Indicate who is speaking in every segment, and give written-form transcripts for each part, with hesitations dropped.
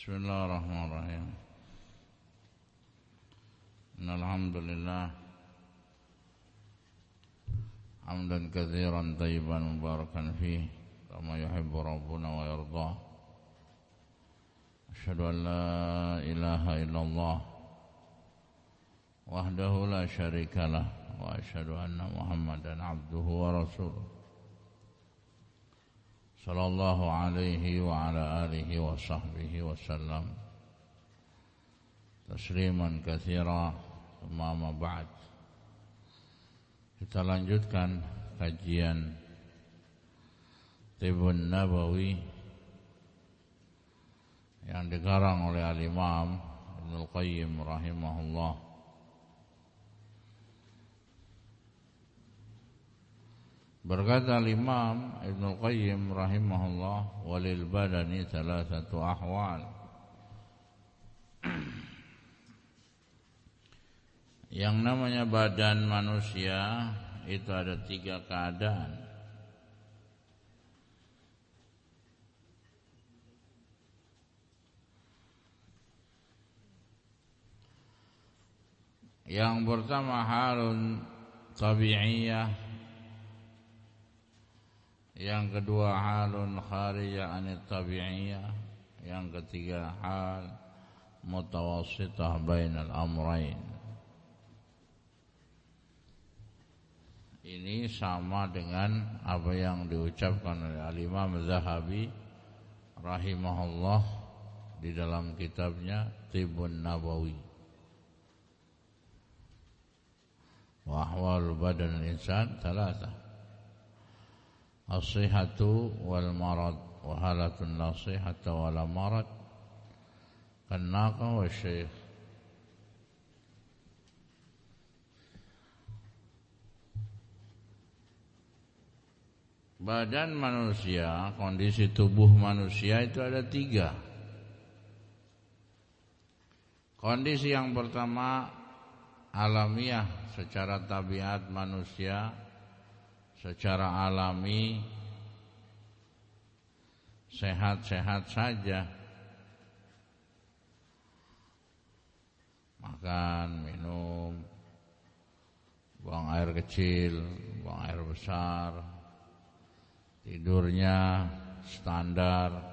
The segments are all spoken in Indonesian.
Speaker 1: Bismillahirrahmanirrahim. Innal hamdalillah hamdan katsiran thayyiban mubarakan fihi kama yuhibbu rabbuna wa yarda. Asyhadu an la ilaha illallah wahdahu la syarikalah wa asyhadu anna Muhammadan abduhu wa rasuluh. Sallallahu alaihi wa ala alihi wa sahbihi wa sallam tasliman katsira. Amma ba'd. Kita lanjutkan kajian Tibbun Nabawi yang dikarang oleh Al-Imam Ibnul Qayyim rahimahullah. Berkata Imam Ibnul Qayyim rahimahullah, walil badani thalathatu ahwal. Yang namanya badan manusia itu ada 3 keadaan. Yang pertama halun tabi'iyah, yang kedua halun kharijah anit tabi'iyah, yang ketiga hal mutawassitah bainal amrain. Ini sama dengan apa yang diucapkan oleh Al-Imam Az-Zahabi rahimahullah di dalam kitabnya Tibbun Nabawi. Wa ahwal badan al-insan thalathah. As-sihhatu wal marad wa halatun la sihhata wa la marad kan-naqa wa syekh. Badan manusia, kondisi tubuh manusia itu ada 3. Kondisi yang pertama alamiah, secara tabiat manusia secara alami sehat-sehat saja, makan, minum, buang air kecil, buang air besar, tidurnya standar,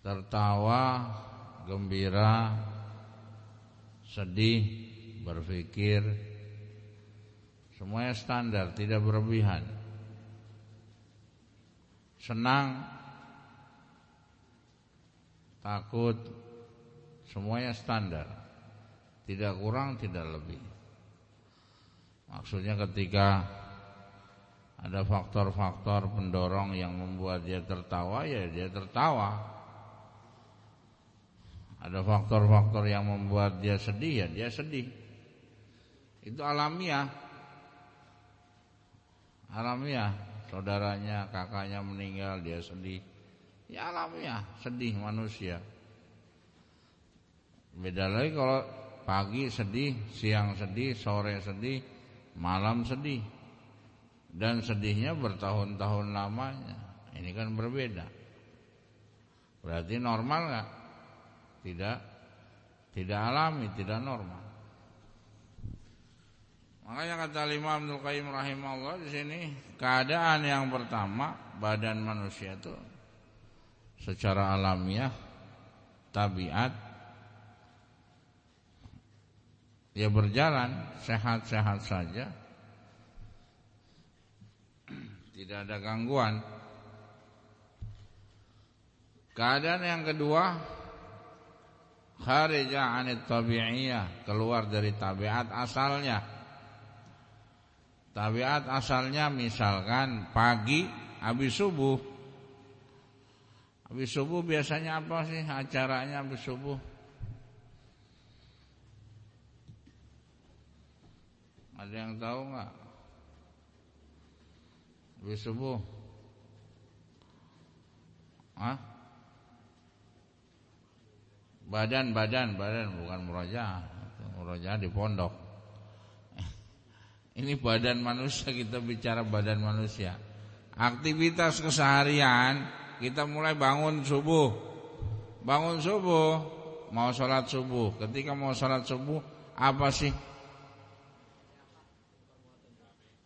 Speaker 1: tertawa, gembira, sedih, berpikir, semuanya standar, tidak berlebihan. Senang, takut, semuanya standar, tidak kurang, tidak lebih. Maksudnya ketika ada faktor-faktor pendorong yang membuat dia tertawa, ya dia tertawa. Ada faktor-faktor yang membuat dia sedih, ya dia sedih. Itu alamiah. Alamiah. Saudaranya, kakaknya meninggal, dia sedih. Ya alamiah, sedih manusia. Beda lagi kalau pagi sedih, siang sedih, sore sedih, malam sedih. Dan sedihnya bertahun-tahun lamanya. Ini kan berbeda. Berarti normal enggak? Tidak alami, tidak normal. Makanya kata Imam Ibnul Qayyim rahimahullah di sini, keadaan yang pertama badan manusia itu secara alamiah, tabiat, ya berjalan sehat-sehat saja, tidak ada gangguan. Keadaan yang kedua, kharijah anit tabi'iyah, keluar dari tabiat asalnya. Tabiat asalnya misalkan pagi habis subuh. Habis subuh biasanya apa sih acaranya habis subuh? Ada yang tahu enggak? Habis subuh. Badan bukan murojaah. Murojaah di pondok. Ini badan manusia, kita bicara badan manusia. Aktivitas keseharian kita mulai bangun subuh, mau sholat subuh. Ketika mau sholat subuh apa sih?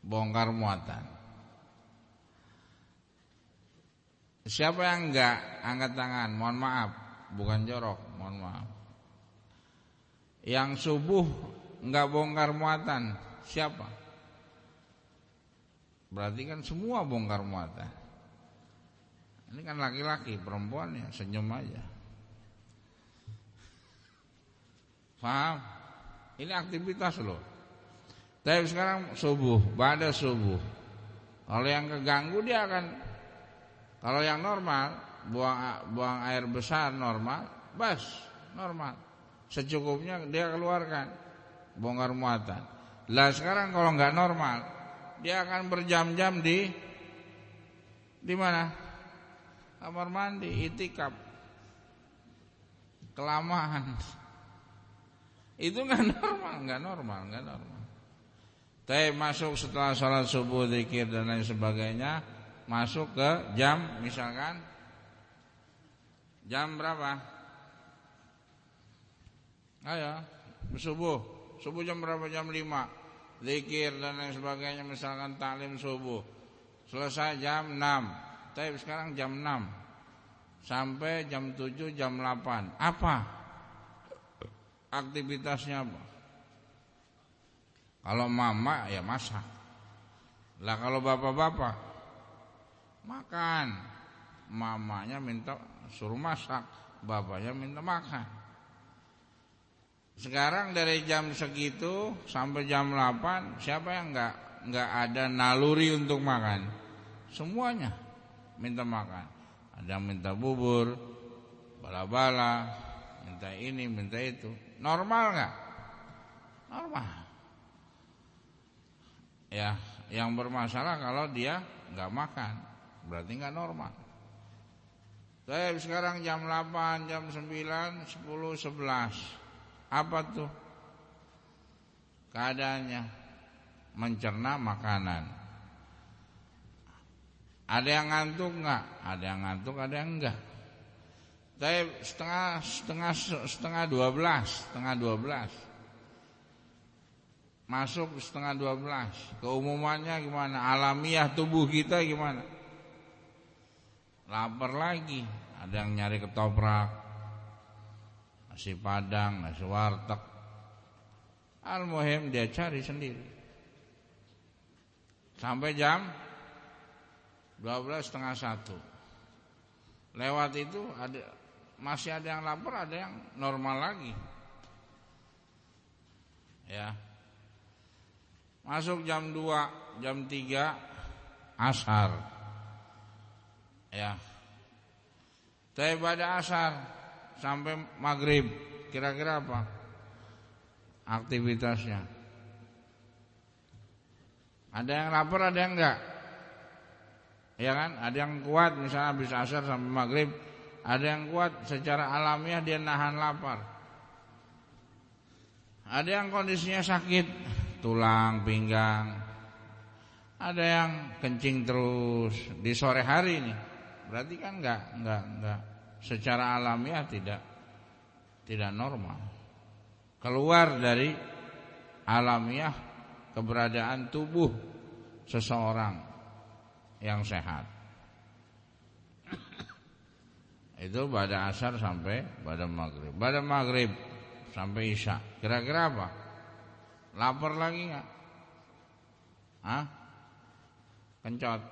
Speaker 1: Bongkar muatan. Siapa yang enggak angkat tangan? Mohon maaf, bukan jorok, mohon maaf. Yang subuh enggak bongkar muatan, siapa? Berarti kan semua bongkar muatan. Ini kan laki-laki, perempuan ya senyum aja. Paham? Ini aktivitas loh. Tapi sekarang subuh, pada subuh. Kalau yang keganggu dia akan, kalau yang normal buang air besar normal, bas normal, secukupnya dia keluarkan, bongkar muatan. Lah sekarang kalau nggak normal, dia akan berjam-jam di mana? Kamar mandi, itikaf, kelamaan. Itu nggak normal. Tapi masuk setelah sholat subuh, zikir dan lain sebagainya, masuk ke jam, misalkan jam berapa? Ayo, subuh jam berapa? Jam 5. Zikir dan lain sebagainya, misalkan taklim subuh. Selesai jam 6. Tapi sekarang jam 6 sampai jam 7, jam 8. Apa aktivitasnya apa? Kalau mama ya masak. Lah kalau bapak-bapak makan. Mamanya minta suruh masak, bapaknya minta makan. Sekarang dari jam segitu sampai jam 8, siapa yang enggak ada naluri untuk makan? Semuanya minta makan. Ada yang minta bubur, bala-bala, minta ini, minta itu. Normal enggak? Normal. Ya, yang bermasalah kalau dia enggak makan, berarti enggak normal. Tapi sekarang jam 8, jam 9, 10, 11. Apa tuh keadaannya? Mencerna makanan. Ada yang ngantuk enggak? Ada yang ngantuk, ada yang enggak. Tapi setengah 12. Masuk setengah 12. Keumumannya gimana? Alamiah tubuh kita gimana? Lapar lagi. Ada yang nyari ketoprak, nasi padang, nasi warteg. Al-muhim dia cari sendiri. Sampai jam 12, setengah 1. Lewat itu masih ada yang lapar, ada yang normal lagi. Ya. Masuk jam 2, jam 3 asar. Ya. Tapi pada asar sampai maghrib, kira-kira apa aktivitasnya? Ada yang lapar, ada yang enggak? Ya kan? Ada yang kuat misalnya habis asar sampai maghrib, ada yang kuat secara alamiah dia nahan lapar. Ada yang kondisinya sakit, tulang, pinggang. Ada yang kencing terus di sore hari ini. Berarti kan enggak secara alamiah tidak normal. Keluar dari alamiah keberadaan tubuh seseorang yang sehat. Itu pada asar sampai pada maghrib. Pada maghrib sampai isya. Kira-kira apa? Lapar lagi enggak? Hah? Kencot.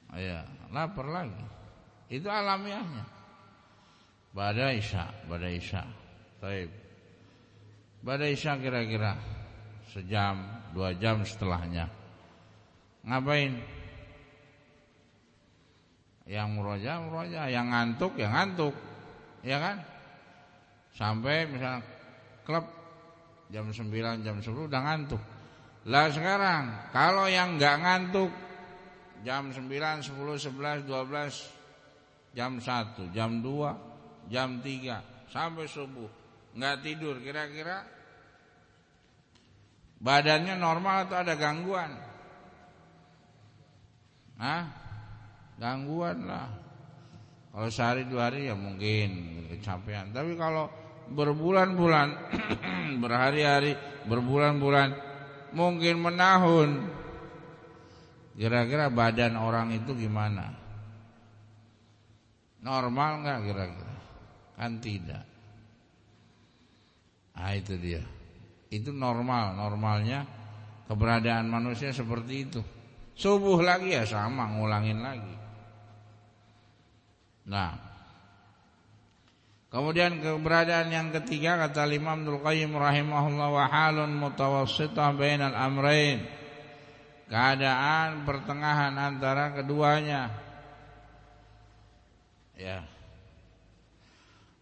Speaker 1: Iya, lapar lagi. Itu alamiahnya. Pada isya. Baik. Pada isya kira-kira sejam, 2 jam setelahnya. Ngapain? Yang murojaah, yang ngantuk, ya kan? Sampai misalnya klub jam 9, jam 10 udah ngantuk. Lah sekarang kalau yang enggak ngantuk jam 9, 10, 11, 12, jam 1, jam 2, jam 3 sampai subuh enggak tidur, kira-kira badannya normal atau ada gangguan? Gangguan lah. Kalau sehari 2 hari ya mungkin kecapean. Tapi kalau berbulan-bulan, berhari-hari, berbulan-bulan, mungkin menahun. Kira-kira badan orang itu gimana? Normal enggak kira-kira? Kan tidak. Itu dia. Itu normalnya keberadaan manusia seperti itu. Subuh lagi ya sama, ngulangin lagi. Nah, kemudian keberadaan yang ketiga kata Imam Ibnu Qayyim rahimahullah, wa halun mutawassithah bainal amrayn, keadaan pertengahan antara keduanya. Ya.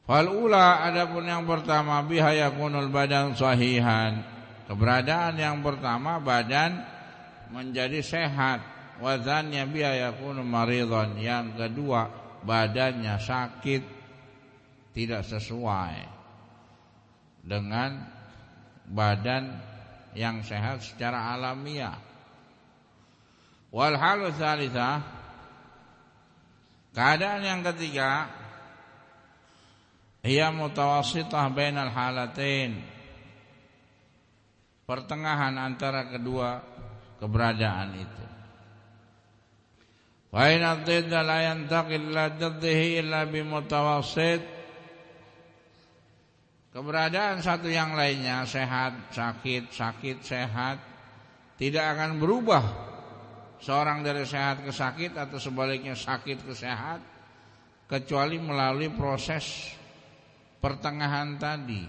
Speaker 1: Fal ula, adapun yang pertama, biha yakunul badan sahihan, keberadaan yang pertama badan menjadi sehat. Wa dzannya biha yakunu maridhan, yang kedua badannya sakit, tidak sesuai dengan badan yang sehat secara alamiah. Wal halu tsalitsah, keadaan yang ketiga, hiya mutawassithah bainal halatain, pertengahan antara kedua keberadaan itu. Wa in ad-didda la yantaqil ila diddihi illa bimutawassit, keberadaan satu yang lainnya, sehat, sakit, sakit, sehat, tidak akan berubah seorang dari sehat ke sakit atau sebaliknya sakit ke sehat, kecuali melalui proses pertengahan tadi.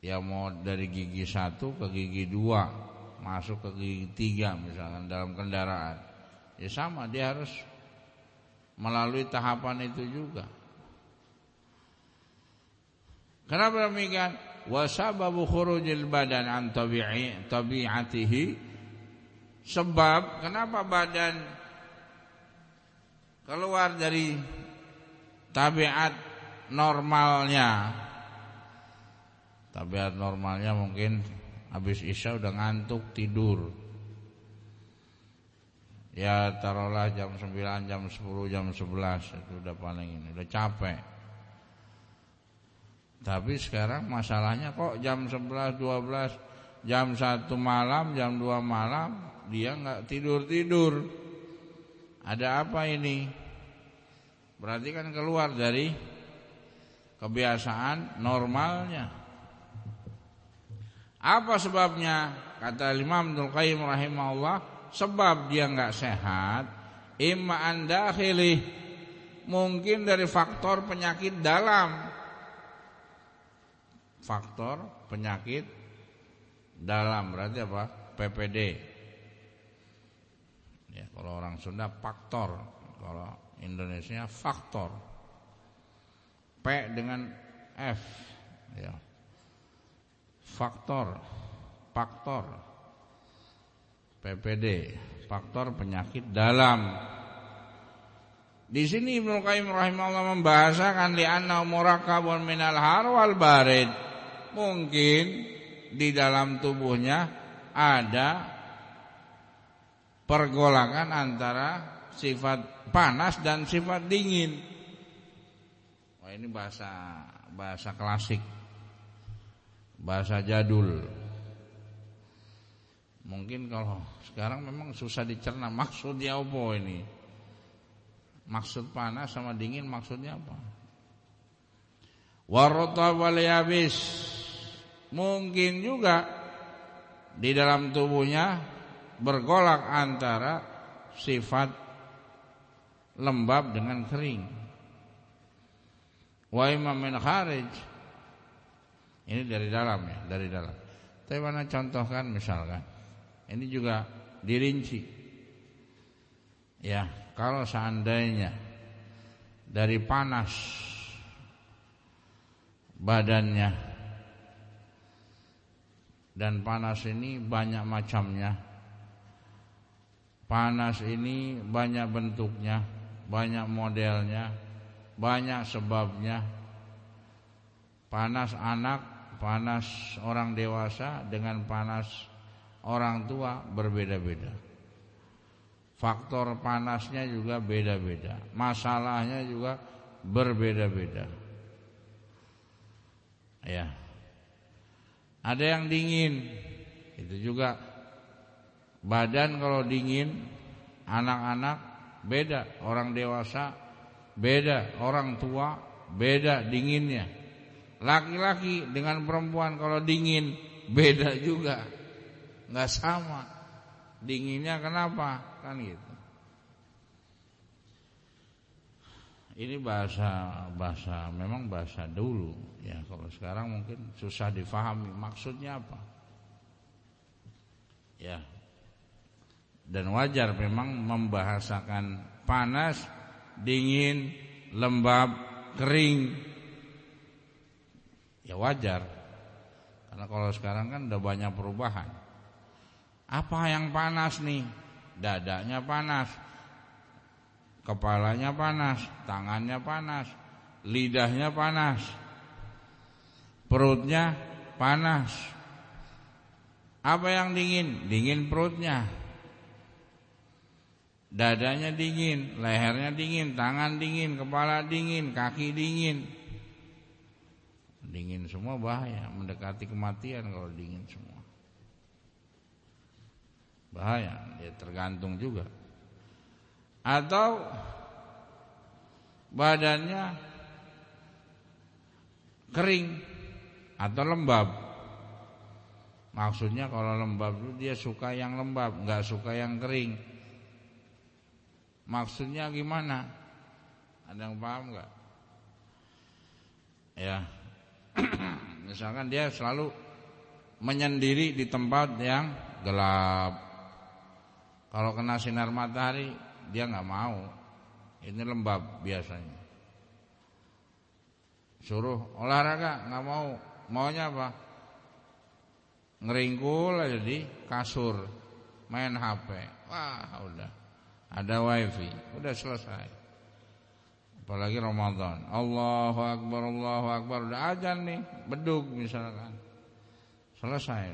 Speaker 1: Ya mau dari gigi 1 ke gigi 2, masuk ke gigi 3 misalkan dalam kendaraan, ya sama, dia harus melalui tahapan itu juga. Kenapa demikian? Wa sababu khurujil badan an tabi'atihi, sebab kenapa badan keluar dari tabiat normalnya. Tabiat normalnya mungkin habis isya udah ngantuk tidur. Ya taruhlah jam 9, jam 10, jam 11 itu udah paling ini, udah capek. Tapi sekarang masalahnya kok jam 11, 12, jam 1 malam, jam 2 malam dia enggak tidur-tidur. Ada apa ini? Berarti kan keluar dari kebiasaan normalnya. Apa sebabnya? Kata Imam Ibnu Qayyim rahimahullah, sebab dia enggak sehat, imma an dakhili, mungkin dari faktor penyakit dalam. Faktor penyakit dalam berarti apa? PPD. Ya, kalau orang Sunda faktor, kalau Indonesia faktor. P dengan F, ya. Faktor, PPD, faktor penyakit dalam. Di sini Ibnu Qayyim rahimahullah membahasakan li'anna murakkabun minal har wal barid. Mungkin di dalam tubuhnya ada pergolakan antara sifat panas dan sifat dingin. Wah, ini bahasa klasik, bahasa jadul. Mungkin kalau sekarang memang susah dicerna maksudnya apa ini. Maksud panas sama dingin maksudnya apa? Warrotab wal yabis, mungkin juga di dalam tubuhnya bergolak antara sifat lembab dengan kering. Wa imam min kharij, ini dari dalam ya, dari dalam. Tapi mana contohkan misalkan, ini juga dirinci. Ya, kalau seandainya dari panas badannya, dan panas ini banyak macamnya, panas ini banyak bentuknya, banyak modelnya, banyak sebabnya. Panas anak, panas orang dewasa dengan panas orang tua berbeda-beda. faktor panasnya juga beda-beda, masalahnya juga berbeda-beda. Ya, ada yang dingin, itu juga badan kalau dingin, anak-anak beda, orang dewasa beda, orang tua beda dinginnya. Laki-laki dengan perempuan kalau dingin beda juga, nggak sama dinginnya. Kenapa? Kan gitu. Ini bahasa memang bahasa dulu ya. Kalau sekarang mungkin susah difahami maksudnya apa. Ya. Dan wajar memang membahasakan panas, dingin, lembab, kering. Ya wajar. Karena kalau sekarang kan udah banyak perubahan. Apa yang panas nih? Dadanya panas, kepalanya panas, tangannya panas, lidahnya panas, perutnya panas. Apa yang dingin? Dingin perutnya. Dadanya dingin, lehernya dingin, tangan dingin, kepala dingin, kaki dingin. Dingin semua bahaya, mendekati kematian kalau dingin semua. Bahaya, ya tergantung juga. Atau badannya kering atau lembab. Maksudnya kalau lembab itu dia suka yang lembab, enggak suka yang kering. Maksudnya gimana? Ada yang paham enggak? Ya. Misalkan dia selalu menyendiri di tempat yang gelap. Kalau kena sinar matahari dia nggak mau. Ini lembab biasanya. Suruh olahraga nggak mau. Maunya apa? Ngeringkul aja di kasur, main HP. Wah udah, ada wifi, udah selesai. Apalagi Ramadan, Allahu Akbar, udah azan nih, bedug misalkan, selesai.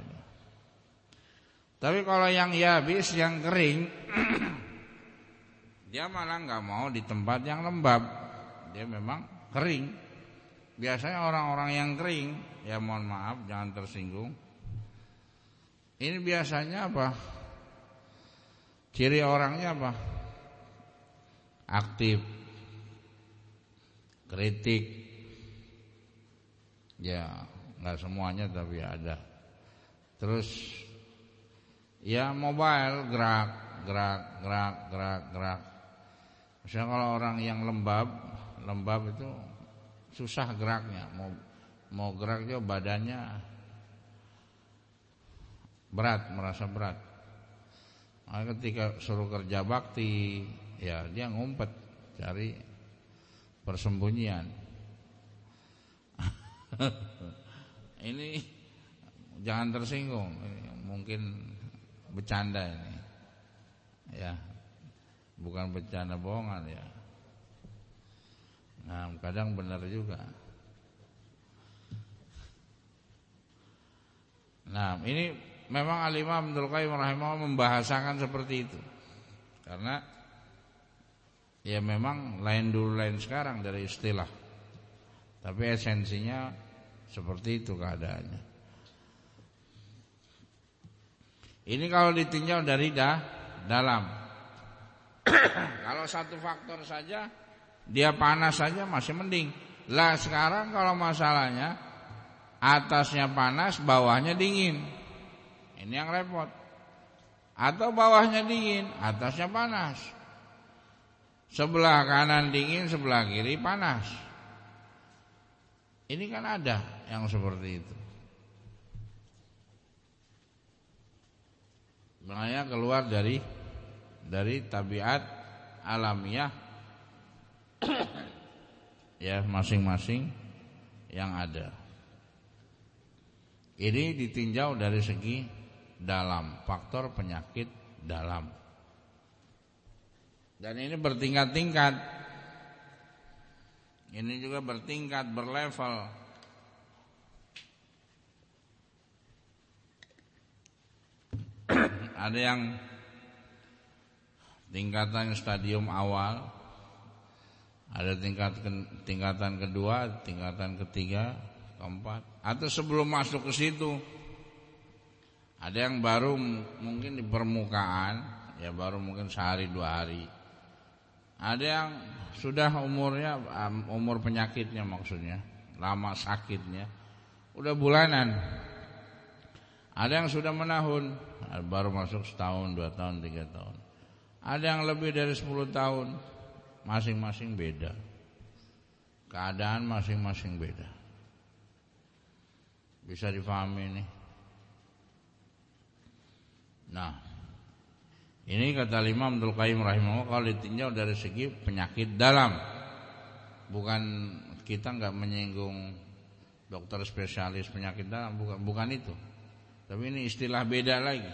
Speaker 1: Tapi kalau yang yabis, yang kering, dia malah nggak mau di tempat yang lembab. Dia memang kering. Biasanya orang-orang yang kering, ya mohon maaf, jangan tersinggung. Ini biasanya apa? Ciri orangnya apa? Aktif, kritik, ya nggak semuanya tapi ada. Terus ya mobile, gerak. Misalnya kalau orang yang lembab itu susah geraknya. Mau gerak juga badannya berat, merasa berat. Maka ketika suruh kerja bakti, ya dia ngumpet cari persembunyian. Ini jangan tersinggung, ini mungkin bercanda ini. Ya. Bukan bercanda bohongan ya. Nah, kadang benar juga. Nah, ini memang Al-Imam Ibnul Qayyim rahimahullah membahasakan seperti itu. Karena ya memang lain dulu lain sekarang dari istilah. Tapi esensinya seperti itu keadaannya. Ini kalau ditinjau dari dalam. Kalau satu faktor saja dia panas saja masih mending. Lah sekarang kalau masalahnya atasnya panas, bawahnya dingin. Ini yang repot. Atau bawahnya dingin, atasnya panas. Sebelah kanan dingin, sebelah kiri panas. Ini kan ada yang seperti itu. Makanya keluar dari tabiat alamiah ya masing-masing yang ada. Ini ditinjau dari segi dalam, faktor penyakit dalam. Dan ini bertingkat-tingkat. Ini juga bertingkat, berlevel. Ada yang tingkatan stadium awal, ada tingkatan kedua, tingkatan ketiga, keempat, atau sebelum masuk ke situ. Ada yang baru mungkin di permukaan, ya baru mungkin sehari 2 hari. Ada yang sudah umurnya, umur penyakitnya maksudnya, lama sakitnya, udah bulanan. Ada yang sudah menahun, baru masuk setahun, 2 tahun, 3 tahun. Ada yang lebih dari 10 tahun, masing-masing beda. Keadaan masing-masing beda. Bisa difahami nih. Nah, ini kata Imam Abdul Qayyim rahimahullah, kalau ditinjau dari segi penyakit dalam. Bukan, kita enggak menyinggung dokter spesialis penyakit dalam, bukan itu. Tapi ini istilah beda lagi.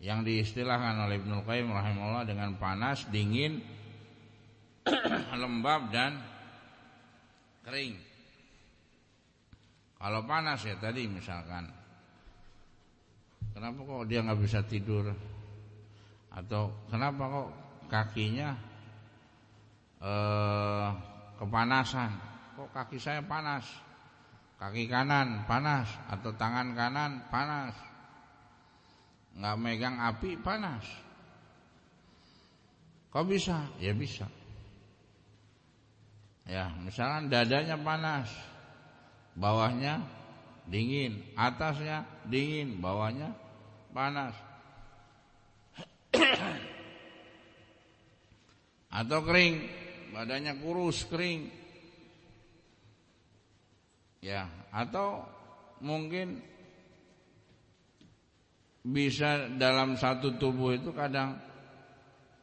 Speaker 1: Yang diistilahkan oleh Ibnu Qayyim rahimahullah dengan panas, dingin, lembab dan kering. Kalau panas ya tadi misalkan, kenapa kok dia nggak bisa tidur? Atau kenapa kok kakinya kepanasan? Kok kaki saya panas? Kaki kanan panas atau tangan kanan panas? Nggak megang api panas. Kok bisa? Ya bisa. Ya, misalkan dadanya panas, bawahnya dingin, atasnya dingin, bawahnya panas. Atau kering, badannya kurus, kering. Ya, atau mungkin bisa dalam satu tubuh itu kadang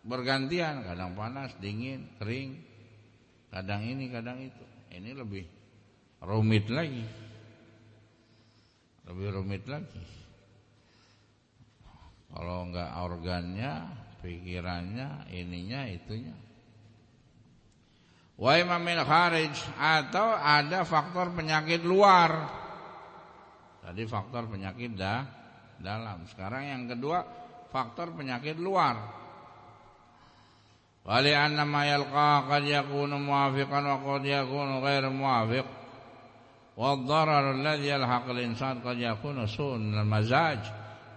Speaker 1: bergantian, kadang panas, dingin, kering, kadang ini, kadang itu. Ini lebih rumit lagi. Lebih rumit lagi. Kalau enggak organnya, pikirannya, ininya, itunya. Wa imma min kharij, atau ada faktor penyakit luar. Tadi faktor penyakit dalam. Sekarang yang kedua, faktor penyakit luar. Wa li anna ma yalqa qad yakunu muwafiqan wa qad yakunu ghairu muwafiq. Wa ad-darar alladhi yalhaq al-insan qad yakunu su'un al-mazaj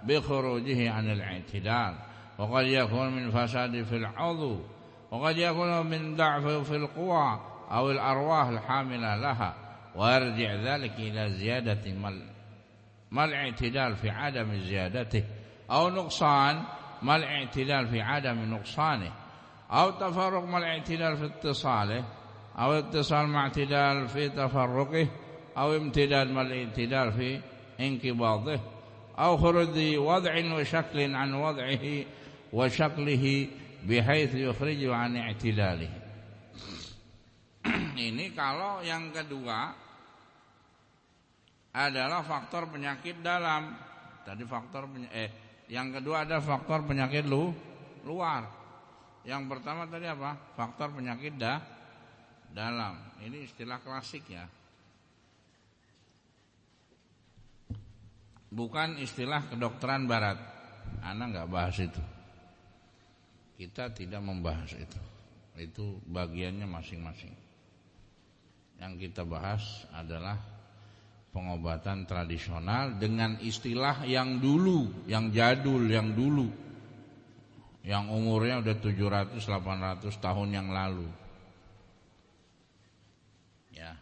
Speaker 1: bi khurujihi 'an al-i'tidal. Wa qad yakunu min fasadi fil 'udhu. وقد يكون من ضعف في القوى أو الأرواح الحاملة لها ويرجع ذلك إلى زيادة ما الاعتدال في عدم زيادته أو نقصان ما الاعتدال في عدم نقصانه أو تفرق ما الاعتدال في اتصاله أو اتصال مع اعتدال في تفرقه أو امتداد ما الاعتدال في انقباضه أو خروج وضع وشكل عن وضعه وشكله بحيث يخرج عن اعتداله. Ini kalau yang kedua adalah faktor penyakit dalam. Tadi faktor yang kedua ada faktor penyakit luar. Yang pertama tadi apa? Faktor penyakit dalam. Ini istilah klasik ya. Bukan istilah kedokteran barat. Ana enggak bahas itu. Kita tidak membahas itu. Itu bagiannya masing-masing. Yang kita bahas adalah pengobatan tradisional dengan istilah yang dulu, yang jadul, yang dulu. Yang umurnya udah 700-800 tahun yang lalu. Ya.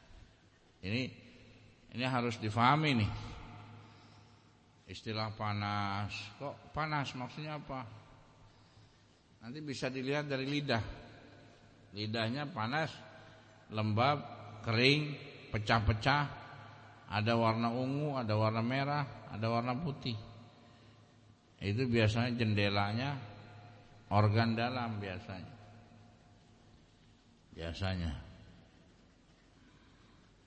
Speaker 1: Ini harus difahami nih. Istilah panas. Kok panas maksudnya apa? Nanti bisa dilihat dari lidah. Lidahnya panas, lembab, kering, pecah-pecah. Ada warna ungu, ada warna merah, ada warna putih. Itu biasanya jendelanya organ dalam biasanya.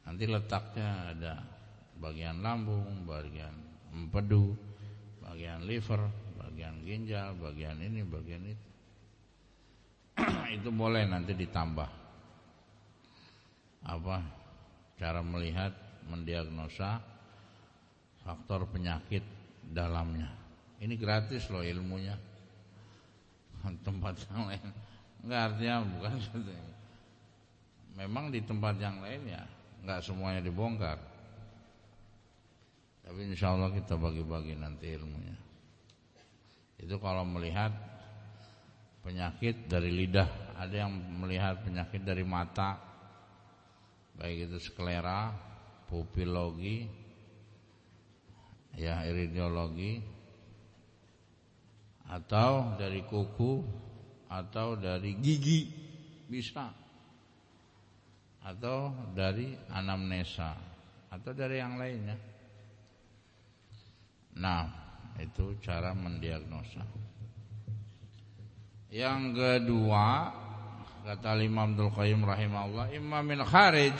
Speaker 1: Nanti letaknya ada bagian lambung, bagian empedu, bagian liver, bagian ginjal, bagian ini, bagian itu. Itu boleh nanti ditambah apa cara melihat, mendiagnosa faktor penyakit dalamnya. Ini gratis loh ilmunya. tempat yang lain. Enggak, artinya bukan gitu. Memang di tempat yang lain ya enggak semuanya dibongkar. Tapi insya Allah kita bagi-bagi nanti ilmunya. Itu kalau melihat penyakit dari lidah. Ada yang melihat penyakit dari mata, baik itu sklera, pupilologi, ya iridiologi, atau dari kuku, atau dari gigi bisa, atau dari anamnesa, atau dari yang lainnya. Nah, itu cara mendiagnosa. Yang kedua, kata Imam Abdul Qayyim rahimahullah, imma min kharij,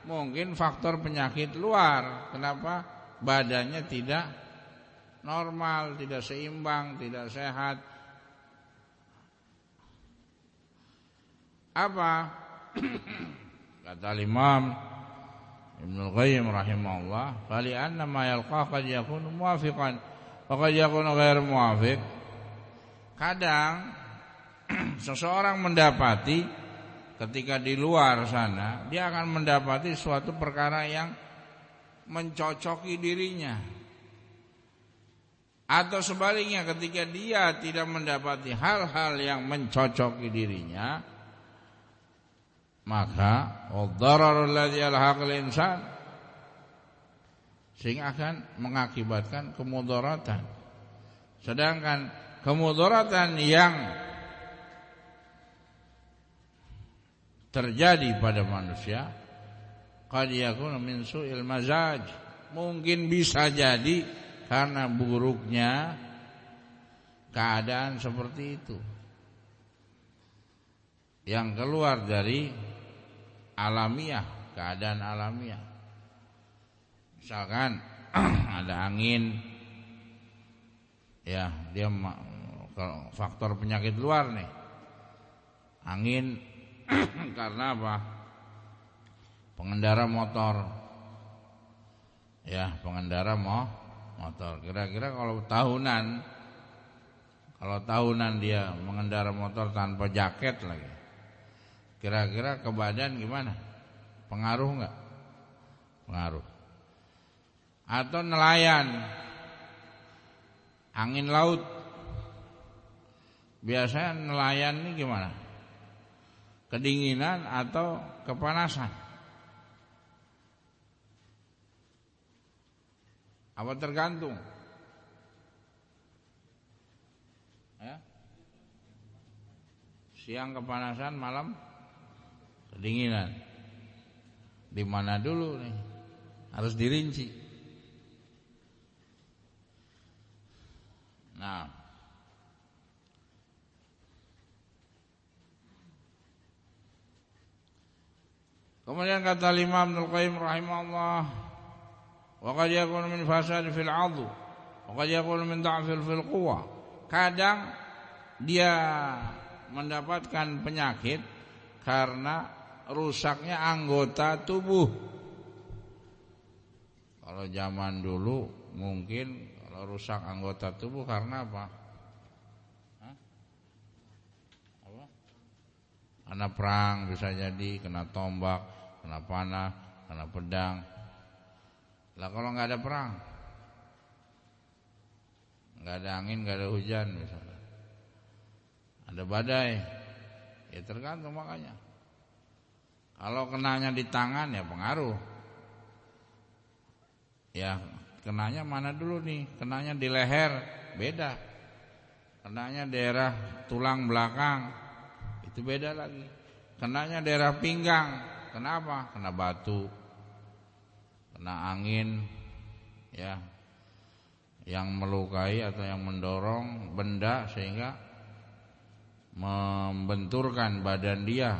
Speaker 1: mungkin faktor penyakit luar. Kenapa? Badannya tidak normal, tidak seimbang, tidak sehat. Apa? Kata Imam Ibnu Qayyim rahimahullah, "Fali anna ma yalqa qad yakunu muwafiqan wa qad yakunu ghairu muwafiq." Kadang seseorang mendapati ketika di luar sana, dia akan mendapati suatu perkara yang mencocoki dirinya. Atau sebaliknya, ketika dia tidak mendapati hal-hal yang mencocoki dirinya, maka ad-dararul ladzi yalhaqul insan, sehingga akan mengakibatkan kemudaratan. Sedangkan kemudaratan yang terjadi pada manusia qad yakunu min su'il mazaj, mungkin bisa jadi karena buruknya keadaan seperti itu yang keluar dari alamiah, keadaan alamiah. Misalkan ada angin, ya dia faktor penyakit luar nih, angin. Karena apa? Pengendara motor, ya pengendara motor. Kira-kira kalau tahunan dia mengendara motor tanpa jaket lagi, kira-kira ke badan gimana? Pengaruh nggak? Pengaruh. Atau nelayan, angin laut, biasanya nelayan ini gimana? Kedinginan atau kepanasan? Apa tergantung? Ya? Siang kepanasan, malam kedinginan. Di mana dulu nih? Harus dirinci. Nah, kemudian kata Imam Ibnu Qayyim rahimahullah, wa qad yakunu min fasad fil 'adhu wa qad yakunu min dha'fil fil quwwa. Kadang dia mendapatkan penyakit karena rusaknya anggota tubuh. Kalau zaman dulu mungkin kalau rusak anggota tubuh karena apa? Karena perang bisa jadi, kena tombak, kena panah, kena pedang. Lah kalau nggak ada perang, nggak ada angin, nggak ada hujan misalnya, ada badai, ya tergantung makanya. Kalau kenanya di tangan ya pengaruh. Ya kenanya mana dulu nih? Kenanya di leher beda. Kenanya daerah tulang belakang itu beda lagi. Kenanya daerah pinggang, kenapa? Kena batu, kena angin, ya, yang melukai atau yang mendorong benda sehingga membenturkan badan dia,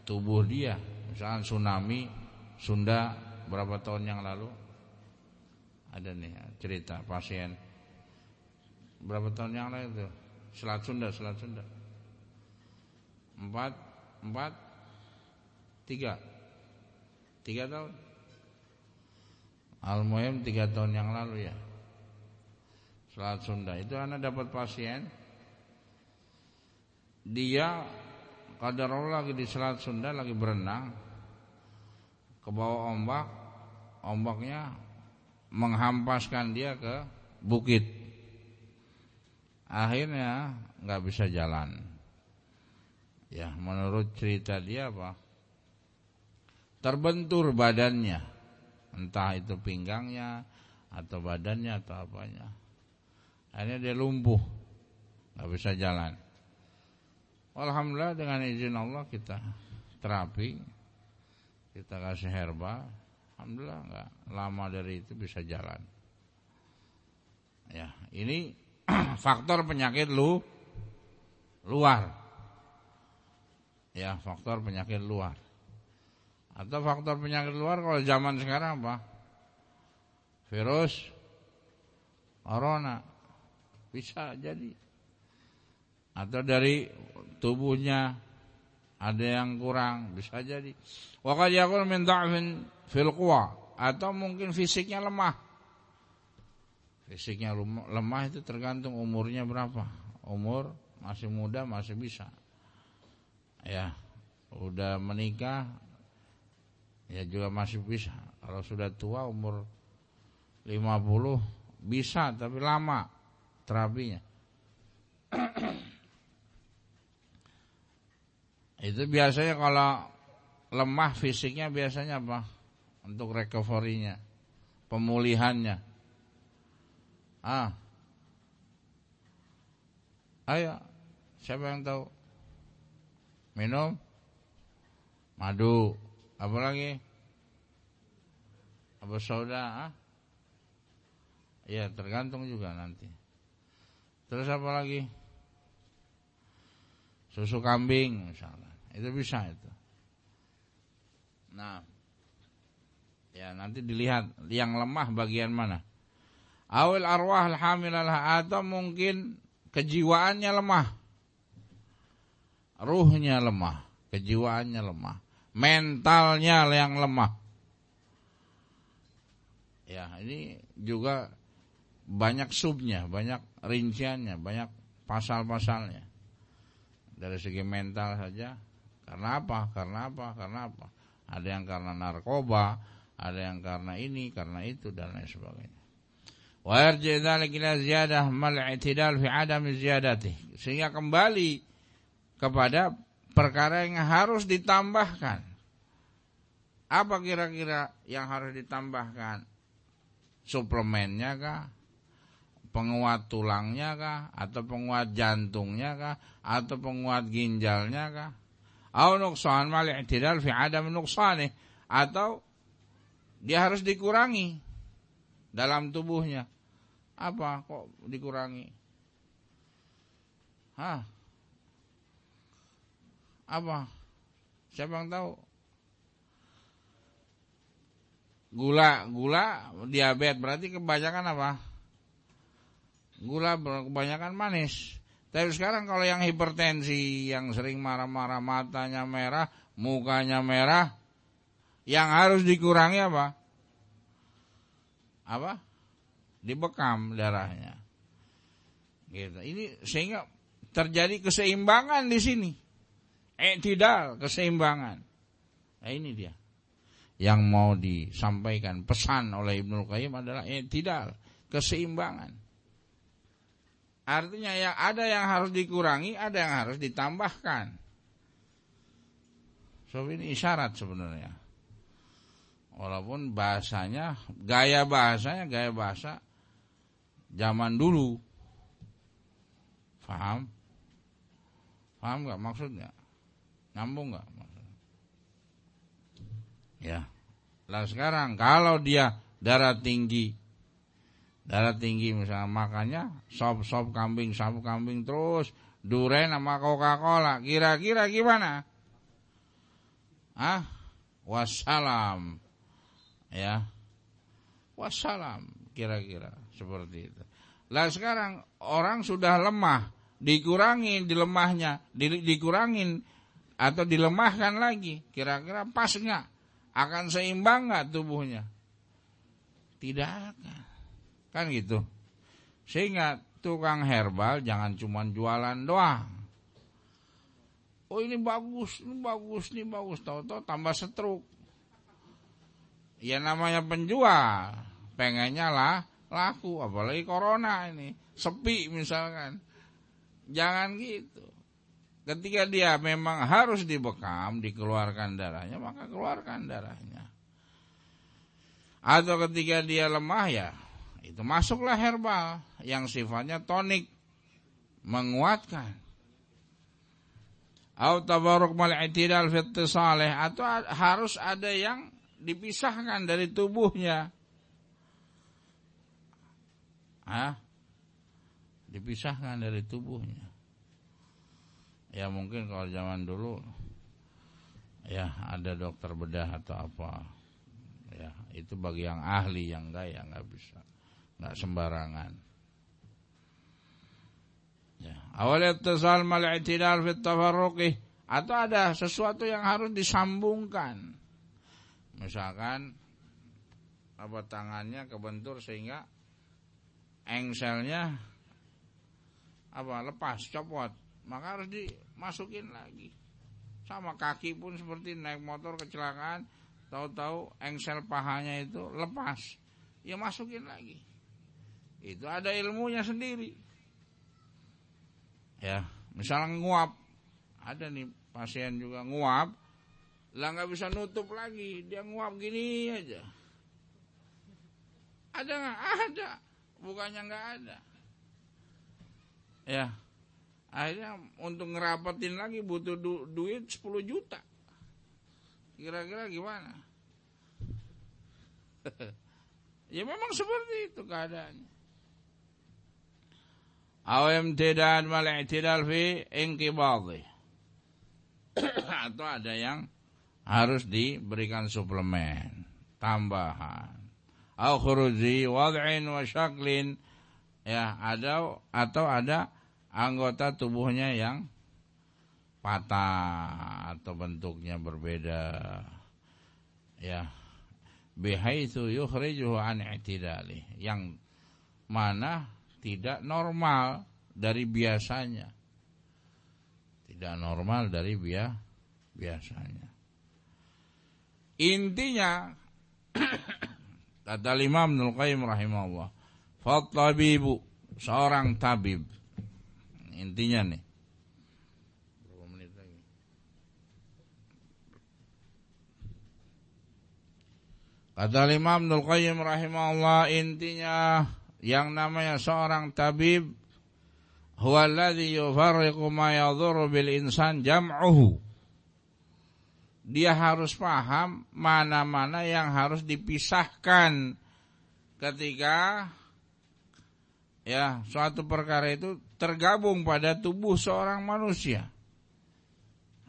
Speaker 1: tubuh dia. Misalkan tsunami Sunda berapa tahun yang lalu, ada nih cerita pasien berapa tahun yang lalu itu, Selat Sunda. 3 tahun. Al-Muhim 3 tahun yang lalu ya, Selat Sunda. Itu anak dapat pasien dia qadarullah lagi di Selat Sunda, lagi berenang ke bawah ombak, ombaknya menghampaskan dia ke bukit. Akhirnya nggak bisa jalan. Ya, menurut cerita dia apa? Terbentur badannya, entah itu pinggangnya atau badannya atau apanya. Akhirnya dia lumpuh, nggak bisa jalan. Alhamdulillah dengan izin Allah kita terapi, kita kasih herbal, alhamdulillah nggak lama dari itu bisa jalan. Ya, ini faktor penyakit luar. Ya, faktor penyakit luar. Atau faktor penyakit luar kalau zaman sekarang apa? Virus corona bisa jadi. Atau dari tubuhnya ada yang kurang, bisa jadi. Wa qad yakun min dha'fin fil quwa, atau mungkin fisiknya lemah. Fisiknya lemah itu tergantung umurnya berapa. Umur masih muda masih bisa. Ya, udah menikah ya juga masih bisa. Kalau sudah tua umur 50 bisa tapi lama terapinya. Itu biasanya kalau lemah fisiknya biasanya apa? Untuk recovery-nya, pemulihannya. Ayo, siapa yang tahu? Minum madu, apa lagi? Apa soda? Iya, tergantung juga nanti. Terus apa lagi? Susu kambing misalnya, itu bisa itu. Nah, ya nanti dilihat yang lemah bagian mana. Awil arwah al-hamilalah, atau mungkin kejiwaannya lemah, ruhnya lemah, kejiwaannya lemah, mentalnya yang lemah. Ya, ini juga banyak subnya, banyak rinciannya, banyak pasal-pasalnya. Dari segi mental saja. Karena apa? Karena apa? Karena apa? Ada yang karena narkoba, ada yang karena ini, karena itu, dan lain sebagainya. Wa yarji dzalika ila ziyadah mal i'tidal fi adam ziyadatih. Sehingga kembali kepada perkara yang harus ditambahkan. Apa kira-kira yang harus ditambahkan? Suplemennya kah? Penguat tulangnya kah? Atau penguat jantungnya kah? Atau penguat ginjalnya kah? Au nuqsan mal i'tidal fi adam nuqsanih, atau dia harus dikurangi dalam tubuhnya. Apa kok dikurangi? Apa? Siapa yang tahu? Gula diabetes berarti kebanyakan apa? Gula kebanyakan manis. Tapi sekarang kalau yang hipertensi, yang sering marah-marah, matanya merah, mukanya merah, yang harus dikurangi apa? Apa? Dibekam darahnya. Gitu. Ini sehingga terjadi keseimbangan di sini. I'tidal, keseimbangan. Nah, ini dia. Yang mau disampaikan pesan oleh Ibnul Qayyim adalah i'tidal, keseimbangan. Artinya yang ada yang harus dikurangi, ada yang harus ditambahkan. So ini isyarat sebenarnya. Walaupun bahasanya, gaya bahasa zaman dulu. Paham? Paham nggak maksudnya? Nyambung nggak maksudnya? Ya. Lah sekarang kalau dia darah tinggi misalnya, makannya sop kambing terus, duren sama Coca-Cola, kira-kira gimana? Wassalam. Ya. Wassalam, kira-kira seperti itu. Lah sekarang orang sudah lemah, dikurangin dikurangin atau dilemahkan lagi, kira-kira pas enggak? Akan seimbang enggak tubuhnya? Tidak akan. Kan gitu. Sehingga tukang herbal jangan cuma jualan doang. Oh ini bagus, tahu-tahu tambah stroke. Ya namanya penjual, pengennya lah laku, apalagi corona ini, sepi misalkan. Jangan gitu. Ketika dia memang harus dibekam, dikeluarkan darahnya, maka keluarkan darahnya. Atau ketika dia lemah ya, itu masuklah herbal yang sifatnya tonik, menguatkan. Atau tabarruk mal i'tidal fi ittisalih, atau harus ada yang dipisahkan dari tubuhnya. Dipisahkan dari tubuhnya. Ya mungkin kalau zaman dulu ya ada dokter bedah atau apa. Ya, itu bagi yang ahli, yang enggak ya enggak bisa. Enggak sembarangan. Ya, awal ittisal mal i'tidal fi tafarruqi, atau ada sesuatu yang harus disambungkan. Misalkan tangannya kebentur sehingga engselnya lepas, copot, maka harus dimasukin lagi. Sama kaki pun seperti naik motor kecelakaan, tahu-tahu engsel pahanya itu lepas, ya masukin lagi. Itu ada ilmunya sendiri. Ya, misalnya nguap, ada nih pasien juga nguap, lah nggak bisa nutup lagi, dia nguap gini aja. Ada nggak? Ada, bukannya nggak ada. Ya, akhirnya untuk ngerapetin lagi butuh duit 10 juta. Kira-kira gimana? Ya memang seperti itu keadaannya. Awam tidak mal-i'tidal fi inqibadhi. Atau ada yang harus diberikan suplemen tambahan. Au khuruji wad'in wa syaklin, ya atau ada anggota tubuhnya yang patah atau bentuknya berbeda, ya bihaitsu yukhrijuhu an i'tidali, yang mana tidak normal dari biasanya, tidak normal dari biasanya. Intinya kata Imam Ibnu Qayyim rahimahullah, fattabibu, seorang tabib. Intinya nih, berapa menit lagi? Kata Imam Ibnu Qayyim rahimahullah, intinya yang namanya seorang tabib huwa alladhi yufarriqu ma yadhurru bil insan jam'uhu. Dia harus paham mana-mana yang harus dipisahkan ketika ya suatu perkara itu tergabung pada tubuh seorang manusia.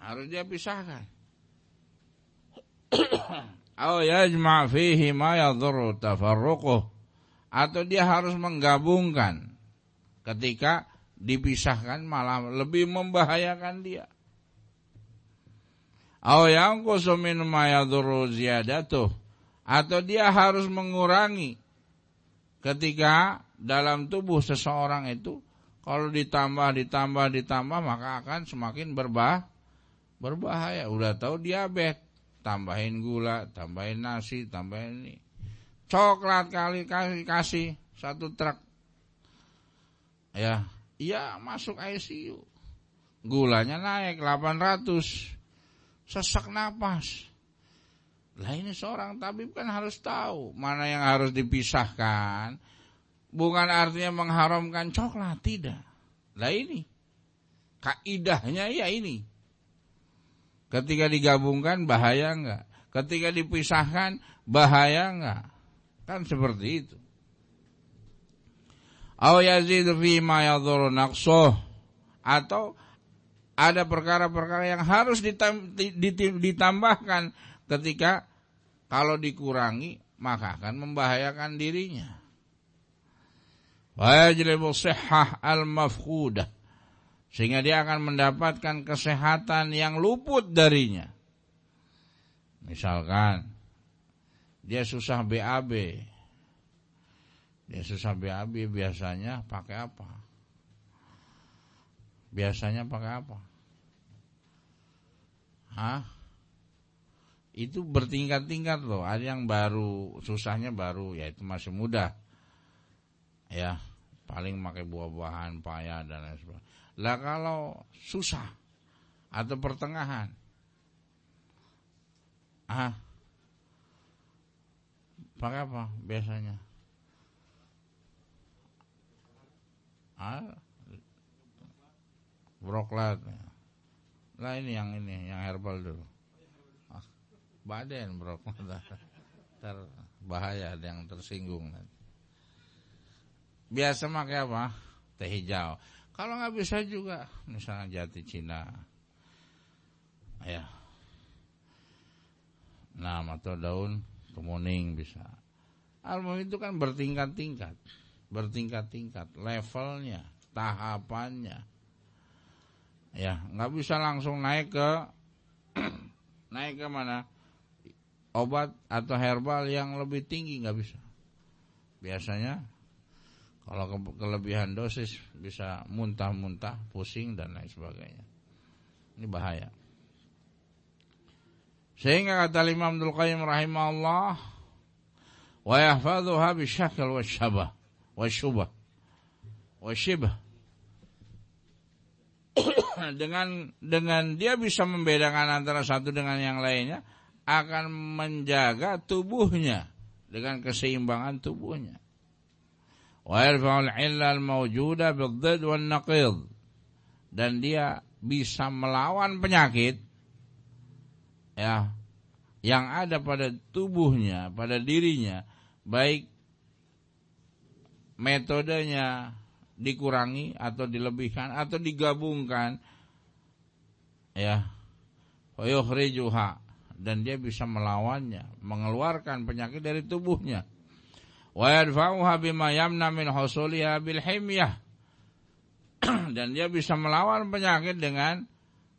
Speaker 1: Harus dia pisahkan. Aw yajma' fihi ma yadhurru tafarruquh, atau dia harus menggabungkan, ketika dipisahkan malah lebih membahayakan dia. Aw yanqusu min ma yadhurru ziyadatuh, atau dia harus mengurangi ketika dalam tubuh seseorang itu kalau ditambah maka akan semakin berbahaya. Udah tahu diabetes, tambahin gula, tambahin nasi, tambahin ini. Coklat kali kasih 1 truk. Ya, masuk ICU. Gulanya naik 800. Sesak napas. Lah ini seorang tabib kan harus tahu mana yang harus dipisahkan. Bukan artinya mengharamkan coklat, tidak. Lah ini kaidahnya ya ini. Ketika digabungkan bahaya enggak? Ketika dipisahkan bahaya enggak? Kan seperti itu. Aw yazidu fi ma yadhurru naqsuh, atau ada perkara-perkara yang harus ditambahkan ketika kalau dikurangi maka akan membahayakan dirinya. Wa yajlibu sihhah al-mafqudah, sehingga dia akan mendapatkan kesehatan yang luput darinya. Misalkan dia susah BAB. Biasanya pakai apa? Hah? Itu bertingkat-tingkat loh. Ada yang baru, susahnya baru, ya itu masih mudah. Ya, paling pakai buah-buahan, paya dan lain sebagainya. Lah kalau susah atau pertengahan, pakai apa biasanya? Broklat. Lah ini yang herbal dulu. Baden broklat. Bahaya, ada yang tersinggung nanti. Biasa pakai apa? Teh hijau. Kalau nggak bisa juga, misalnya jati Cina, ya, atau daun kemuning bisa. Almond itu kan bertingkat-tingkat, levelnya, tahapannya. Ya, nggak bisa langsung naik ke mana? Obat atau herbal yang lebih tinggi, nggak bisa. Biasanya kalau kelebihan dosis bisa muntah-muntah, pusing dan lain sebagainya. Ini bahaya. Sehingga kata Imam Abdul Qayyim rahimahullah, wa yahfadhuha bisyakl wasyabah wasyubah wasyibah. Dengan dia bisa membedakan antara satu dengan yang lainnya, akan menjaga tubuhnya dengan keseimbangan tubuhnya. Wa yarfa'ul 'illal mawjuda bid-dhidd wan naqid. Dan dia bisa melawan penyakit ya yang ada pada tubuhnya, pada dirinya, baik metodenya dikurangi atau dilebihkan atau digabungkan, ya, wa yukhrijuha, dan dia bisa melawannya, mengeluarkan penyakit dari tubuhnya. Wa yadfa'uha bima yamna min husuliha bil himyah, dan dia bisa melawan penyakit dengan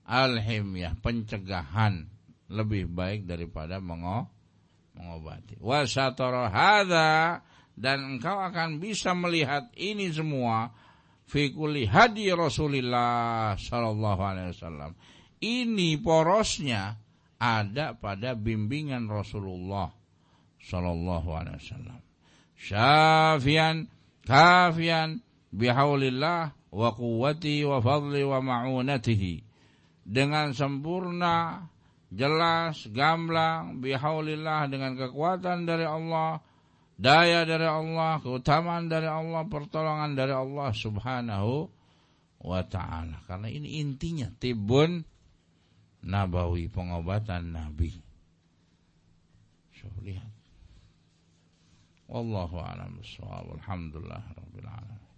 Speaker 1: al-himyah, pencegahan, lebih baik daripada mengobati. Wa satara hadza, dan engkau akan bisa melihat ini semua fi kulli hadi Rasulillah sallallahu alaihi wasallam. Ini porosnya ada pada bimbingan Rasulullah sallallahu alaihi wasallam. Syafian kafian bihaulillah wa quwwati wa fadli wa ma'unatihi, dengan sempurna, jelas, gamblang, bihaulillah, dengan kekuatan dari Allah, daya dari Allah, keutamaan dari Allah, pertolongan dari Allah subhanahu wa ta'ala. Karena ini intinya tibun nabawi, pengobatan Nabi. So, lihat. Wallahu a'lam bishawab. Alhamdulillah rabbil alamin.